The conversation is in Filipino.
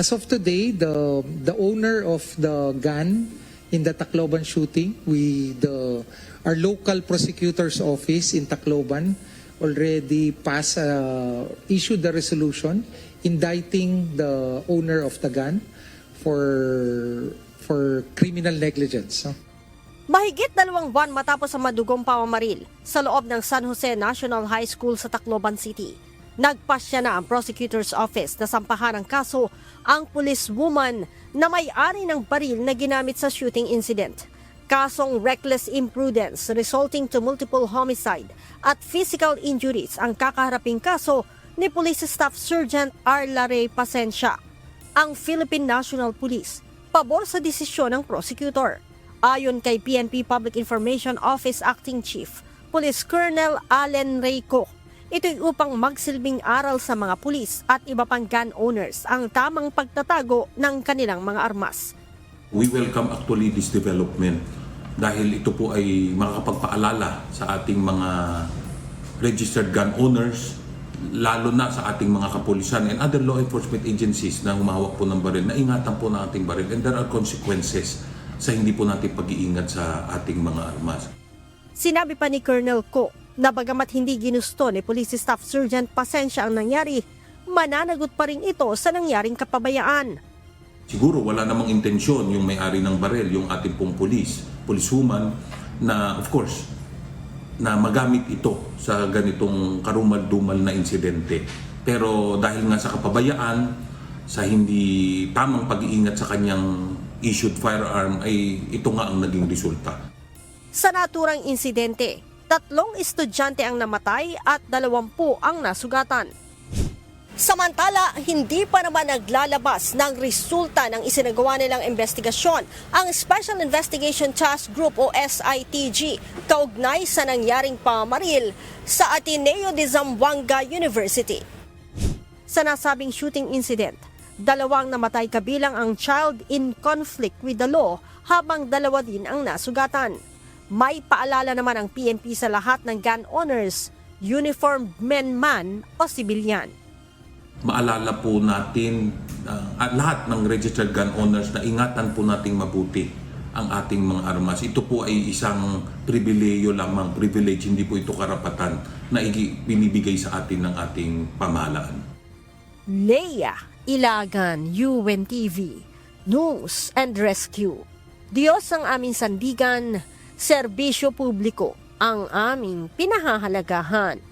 As of today, the owner of the gun in the Tacloban shooting, our local prosecutor's office in Tacloban already issued the resolution indicting the owner of the gun for criminal negligence. Mahigit 2 buwan matapos ang madugong pamamaril sa loob ng San Jose National High School sa Tacloban City, nagpasya na ang prosecutor's office na sampahan ng kaso ang policewoman na may-ari ng baril na ginamit sa shooting incident. Kasong reckless imprudence resulting to multiple homicide at physical injuries ang kakaharaping kaso ni Police Staff Sergeant Arla Rey Pasencia. Ang Philippine National Police pabor sa desisyon ng prosecutor. Ayon kay PNP Public Information Office Acting Chief, Police Colonel Allen Reyco, ito'y upang magsilbing aral sa mga pulis at iba pang gun owners ang tamang pagtatago ng kanilang mga armas. We welcome actually this development dahil ito po ay makakapagpaalala sa ating mga registered gun owners, lalo na sa ating mga kapulisan and other law enforcement agencies na humahawak po ng baril, na ingatan po ng ating baril and there are consequences sa hindi po natin pag-iingat sa ating mga armas. Sinabi pa ni Colonel Co na bagamat hindi ginusto ni Police Staff Sergeant Pasencia ang nangyari, mananagot pa rin ito sa nangyaring kapabayaan. Siguro wala namang intensyon yung may-ari ng baril, yung ating pong policewoman, na of course, na magamit ito sa ganitong karumal-dumal na insidente. Pero dahil nga sa kapabayaan, sa hindi tamang pag-iingat sa kanyang issued firearm, ay ito nga ang naging resulta. Sa naturang insidente, 3 estudyante ang namatay at 20 ang nasugatan. Samantala, hindi pa naman naglalabas ng resulta ng isinagawa nilang investigasyon ang Special Investigation Task Group o SITG kaugnay sa nangyaring pamamaril sa Ateneo de Zamboanga University. Sa nasabing shooting incident, 2 namatay kabilang ang child in conflict with the law habang 2 din ang nasugatan. May paalala naman ang PNP sa lahat ng gun owners, uniformed men man o sibilyan. Maalala po natin lahat ng registered gun owners na ingatan po nating mabuti ang ating mga armas. Ito po ay isang pribileyo lamang, privilege, hindi po ito karapatan na binibigay sa atin ng ating pamahalaan. Leia Ilagan, UNTV, News and Rescue. Diyos ang aming sandigan, serbisyo publiko ang aming pinahahalagahan.